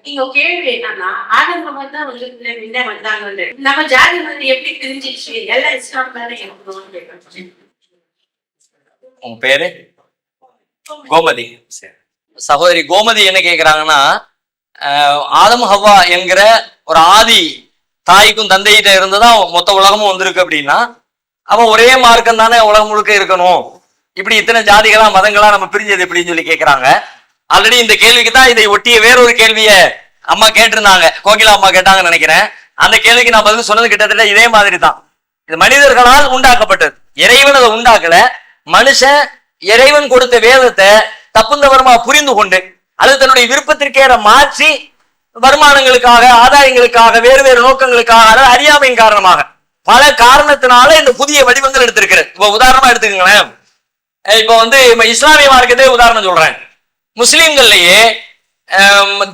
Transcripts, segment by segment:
இங்க கேள்வி என்னன்னா, ஆடம்பரம் தான் வந்து முன்ன வந்தாங்க. நம்ம ஜாதி வந்து எப்படி பிரிஞ்சிச்சு? எல்லாம் இஸ்லாம் தானே இருக்கணும். உங்க பேரு? கோமதி. சகோதரி கோமதி என்ன கேக்குறாங்கன்னா, ஆதம் ஹவ்வா என்கிற ஒரு ஆதி தாய்க்கும் தந்தையிட்ட இருந்துதான் மொத்த உலகமும் வந்திருக்கு அப்படின்னா, அப்ப ஒரே மார்க்கம் தானே உலகம் முழுக்க இருக்கணும். இப்படி இத்தனை ஜாதிகளா மதங்களா நம்ம பிரிஞ்சது எப்படின்னு சொல்லி கேக்குறாங்க. ஆல்ரெடி இந்த கேள்விக்கு தான் இதை ஒட்டிய வேறொரு கேள்விய அம்மா கேட்டிருந்தாங்க, கோகிலா அம்மா கேட்டாங்கன்னு நினைக்கிறேன். அந்த கேள்விக்கு நான் பதில் சொன்னது கிட்டத்தட்ட இதே மாதிரி தான். இது மனிதர்களால் உண்டாக்கப்பட்டது, இறைவன் அதை உண்டாக்கல. மனுஷன் இறைவன் கொடுத்த வேதத்தை தப்புந்தவரமா புரிந்து கொண்டு அது தன்னுடைய விருப்பத்திற்கேற மாற்றி வருமானங்களுக்காக, ஆதாயங்களுக்காக, வேறு வேறு நோக்கங்களுக்காக, அதாவது அறியாமையின் காரணமாக பல காரணத்தினால இந்த புதிய வடிவங்கள் எடுத்திருக்கிறது. இப்ப உதாரணமா எடுத்துக்கங்களேன், இப்ப வந்து இஸ்லாமிய மார்க்கத்தை உதாரணம் சொல்றேன். முஸ்லிம்கள்லயே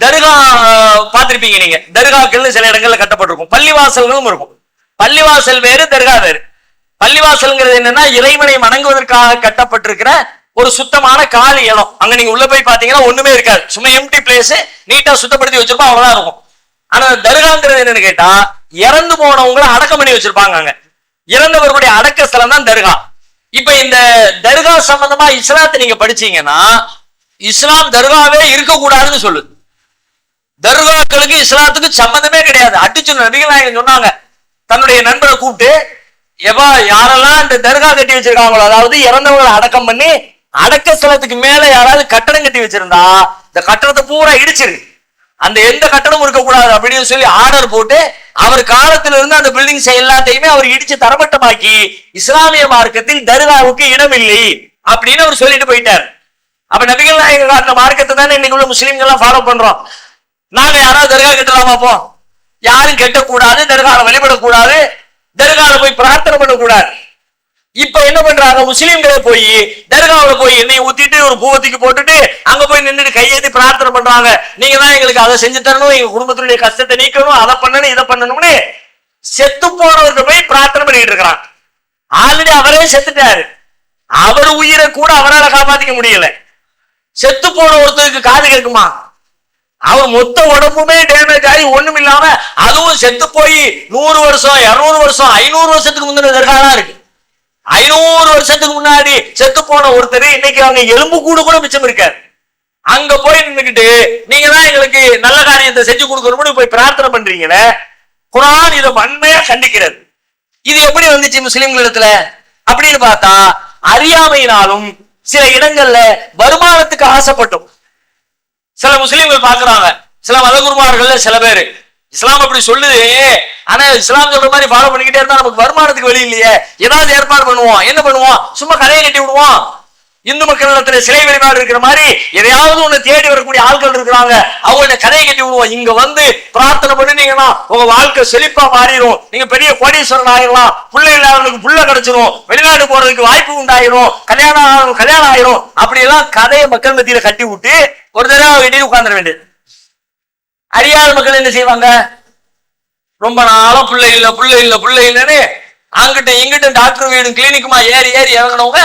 தர்கா பார்த்திருப்பீங்க நீங்க. தர்காக்கள்னு சில இடங்கள்ல கட்டப்பட்டிருக்கும், பள்ளிவாசல்களும் இருக்கும். பள்ளிவாசல் வேறு, தர்கா வேறு. பள்ளிவாசல்ங்கிறது என்னன்னா இறைவனை வணங்குவதற்காக கட்டப்பட்டிருக்கிற ஒரு சுத்தமான காலி இடம். அங்க நீங்க உள்ள போய் பாத்தீங்கன்னா ஒண்ணுமே இருக்காது, சும்மா எம்டி பிளேஸ், நீட்டா சுத்தப்படுத்தி வச்சிருப்போம், அவ்வளவுதான் இருக்கும். ஆனா தர்காங்கிறது என்னன்னு கேட்டா இறந்து போனவங்களை அடக்கம் பண்ணி வச்சிருப்பாங்க. அங்க இறந்தவர்களுடைய அடக்க ஸ்தலம் தான் தர்கா. இப்ப இந்த தர்கா சம்பந்தமா இஸ்லாத்தை நீங்க படிச்சீங்கன்னா, இஸ்லாம் தர்காவே இருக்கக்கூடாதுன்னு சொல்லுது. தர்காக்களுக்கு இஸ்லாத்துக்கு சம்பந்தமே கிடையாது. அடிச்சு நபிகள் நாயகம் சொன்னாங்க, தன்னுடைய நண்பரை கூப்பிட்டு, எவா யாரெல்லாம் இந்த தர்கா கட்டி வச்சிருக்காங்களோ, அதாவது இறந்தவங்களை அடக்கம் பண்ணி அடக்க ஸ்தலத்துக்கு மேல யாராவது கட்டடம் கட்டி வச்சிருந்தா இந்த கட்டடத்தை பூரா இடிச்சிரு, அந்த எந்த கட்டடமும் இருக்கக்கூடாது அப்படின்னு சொல்லி ஆர்டர் போட்டு அவர் காலத்துல இருந்து அந்த பில்டிங்ஸ் எல்லாத்தையுமே அவர் இடிச்சு தரமட்டமாக்கி இஸ்லாமிய மார்க்கத்தில் தர்காவுக்கு இடம் இல்லை அப்படின்னு அவர் சொல்லிட்டு போயிட்டார். அப்ப நபிகள் நாயகம் அந்த மார்க்கத்தை தானே இன்னைக்கு உள்ள முஸ்லீம்கள் எல்லாம் ஃபாலோ பண்றோம். நாங்க யாராவது தர்கா கட்டலாமா? போ, யாரும் கட்டக்கூடாது, தர்கால வழிபடக்கூடாது, தர்கால போய் பிரார்த்தனை பண்ணக்கூடாது. இப்ப என்ன பண்றாங்க, முஸ்லீம்களே போய் தர்காவில போய் எண்ணெய் ஊத்திட்டு ஒரு பூவத்திக்கு போட்டுட்டு அங்க போய் நின்றுட்டு கையேத்தி பிரார்த்தனை பண்றாங்க. நீங்க தான் எங்களுக்கு அதை செஞ்சு தரணும், எங்க குடும்பத்தினுடைய கஷ்டத்தை நீக்கணும், அதை பண்ணணும், இதை பண்ணணும்னு செத்து போனவர்கள் போய் பிரார்த்தனை பண்ணிட்டு இருக்கிறான். ஆல்ரெடி அவரே செத்துட்டாரு, அவர் உயிரை கூட அவரால் காப்பாத்திக்க முடியல. செத்து போன ஒருத்தருக்கு காது கேட்குமா? அவன் மொத்த உடம்புமே டேமேஜ் ஆகி ஒண்ணும் இல்லாம, அதுவும் செத்து போய் 100 வருஷம் 200 வருஷம் 500 வருஷத்துக்கு முந்தின தர்காலாம் இருக்கு. 500 வருஷத்துக்கு முன்னாடி செத்து போன ஒருத்தர் இன்னைக்கு அவங்க எலும்பு கூட மிச்சம் இருக்காரு. அங்க போய் நின்றுக்கிட்டு நீங்க தான் எங்களுக்கு நல்ல காரியத்தை செஞ்சு கொடுக்கணும்னு போய் பிரார்த்தனை பண்றீங்களே. குர்ஆன் இதை வன்மையா கண்டிக்கிறது. இது எப்படி வந்துச்சு முஸ்லிம்களிடத்துல அப்படின்னு பார்த்தா, அறியாமையினாலும் சில இடங்கள்ல வருமானத்துக்கு ஆசைப்பட்டோம். சில முஸ்லீம்கள் பாக்குறாங்க, சில மதகுருமார்கள் சில பேரு இஸ்லாம் அப்படி சொல்லுது, ஆனா இஸ்லாம் சொல்ற மாதிரி ஃபாலோ பண்ணிக்கிட்டே இருந்தா நமக்கு வருமானத்துக்கு வழி இல்லையே, ஏதாவது ஏற்பாடு பண்ணுவோம். என்ன பண்ணுவோம்? சும்மா கடையை கட்டி விடுவோம். இந்து மக்களிடத்துல சிலை வழிபாடு இருக்கிற மாதிரி எதையாவது ஒண்ணு தேடி வரக்கூடிய ஆட்கள் இருக்கிறாங்க, அவங்கள்ட்ட கடையை கட்டி விடுவோம். இங்க வந்து பிரார்த்தனை பண்ணினீங்கன்னா உங்க வாழ்க்கை செழிப்பா மாறிடும், நீங்க பெரிய கோடீஸ்வரன் ஆயிரலாம், புள்ள இல்லாதவங்களுக்கு புள்ள கிடைச்சிரும், வெளிநாடு போறதுக்கு வாய்ப்பு உண்டாயிரும், கல்யாணம் ஆயிரும். அப்படி எல்லாம் கதையை மக்கள் மத்தியில கட்டி விட்டு ஒரு தடவை கட்டி உட்கார்ந்துட வேண்டியது. அறியாத மக்கள் என்ன செய்வாங்க, ரொம்ப நாளும் புள்ள இல்லைன்னு அங்கிட்ட இங்கிட்ட டாக்டர் வீடு கிளினிக்குமா ஏறி இறங்கினவங்க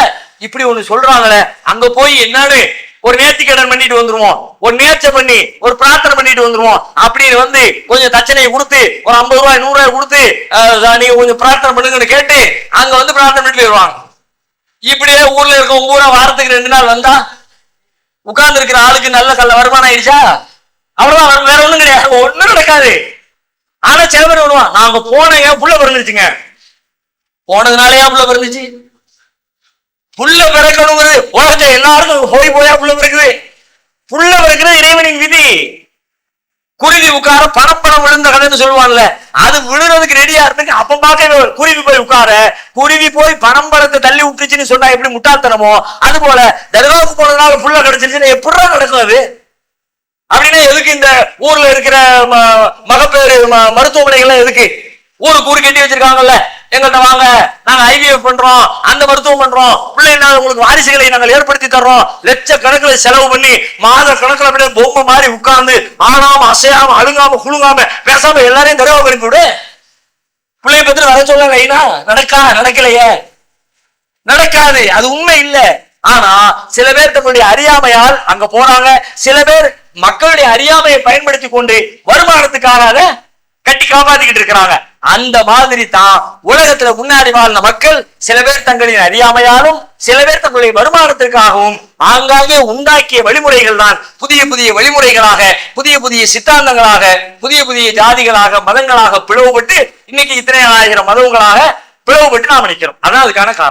இப்படி ஒண்ணு சொல்றாங்களே, அங்க போய் என்னன்னு ஒரு நேர்த்திக்கடன் பண்ணிட்டு வந்துருவோம், ஒரு நேர்ச்சை பண்ணி ஒரு பிரார்த்தனை பண்ணிட்டு வந்துருவோம் அப்படின்னு வந்து கொஞ்சம் தட்சணையை கொடுத்து ஒரு 50 ரூபாய் 100 ரூபாய் கொடுத்து நீங்க கொஞ்சம் பிரார்த்தனை பண்ணுங்கன்னு கேட்டு அங்க வந்து பிரார்த்தனை பண்ணிட்டு வருவாங்க. இப்படியே ஊர்ல இருக்கவங்க பூரா வாரத்துக்கு 2 நாள் வந்தா உட்கார்ந்து இருக்கிற ஆளுக்கு நல்ல வருமானம் ஆயிடுச்சா? அவ்வளவுதான், வேற ஒண்ணும் கிடையாது, ஒண்ணும் நடக்காது. ஆனா சில பேர் வருவான், நாங்க போனேங்க புள்ள பிறந்துச்சுங்க. போனதுனாலயா புள்ள பிறந்துச்சு? புள்ள பிறக்கணுங்கிறது உலகத்தை எல்லாருக்கும் போயா புள்ள பிறக்குது? புள்ள பிறக்கிறது இறைவனின் விதி. குருவி உட்கார பணப்பணம் விழுந்த கதைன்னு சொல்லுவாங்கல்ல, அது விழுறதுக்கு ரெடியா இருக்கு. அப்ப பாக்க குருவி போய் உட்கார, குருவி போய் பணம்பரத்தை தள்ளி விட்டுருச்சுன்னு சொன்னா எப்படி முட்டாள்தனமோ, அது போல தர்காவுக்கு போனதுனால புள்ள கிடைச்சிருச்சுன்னு எப்படிதான் நடக்கும் அது? அப்படின்னா எதுக்கு இந்த ஊர்ல இருக்கிற மகப்பேறு மருத்துவமனைகள்லாம் எதுக்கு? ஊருக்கு ஊரு கட்டி வச்சிருக்காங்கல்ல, எங்கள்கிட்ட வாங்க, நாங்க IVF பண்றோம், அந்த மருத்துவம் பண்றோம், பிள்ளைங்க உங்களுக்கு வாரிசுகளை நாங்கள் ஏற்படுத்தி தர்றோம், லட்சக்கணக்கில் செலவு பண்ணி மாத கணக்கில் அப்படியே பொம்மை மாதிரி உட்கார்ந்து ஆனாம அசையாம அழுங்காம குழுங்காம பேசாம எல்லாரையும் தடவை பண்ணி விடு. பிள்ளைய பத்தி வர சொல்ல நடக்கலையே, நடக்காது, அது உண்மை இல்லை. ஆனா சில பேர் தங்களுடைய அறியாமையால் அங்க போறாங்க. சில பேர் மக்களுடைய அறியாமையை பயன்படுத்தி கொண்டு வருமானத்துக்காக அதை கட்டி காப்பாத்திக்கிட்டு இருக்கிறாங்க. அந்த மாதிரி தான் உலகத்துல முன்னாடி வாழ்ந்த மக்கள் சில பேர் தங்களின் அறியாமையாலும் சில பேர் தங்களுடைய வருமானத்திற்காகவும் ஆங்காங்கே உண்டாக்கிய வழிமுறைகள் தான் புதிய புதிய வழிமுறைகளாக, புதிய புதிய சித்தாந்தங்களாக, புதிய புதிய ஜாதிகளாக, மதங்களாக பிளவுபட்டு இன்னைக்கு இத்தனை ஆயிரம் மதங்களாக பிளவுபட்டு நாம் நிற்கிறோம். அதான் அதுக்கான காரணம்.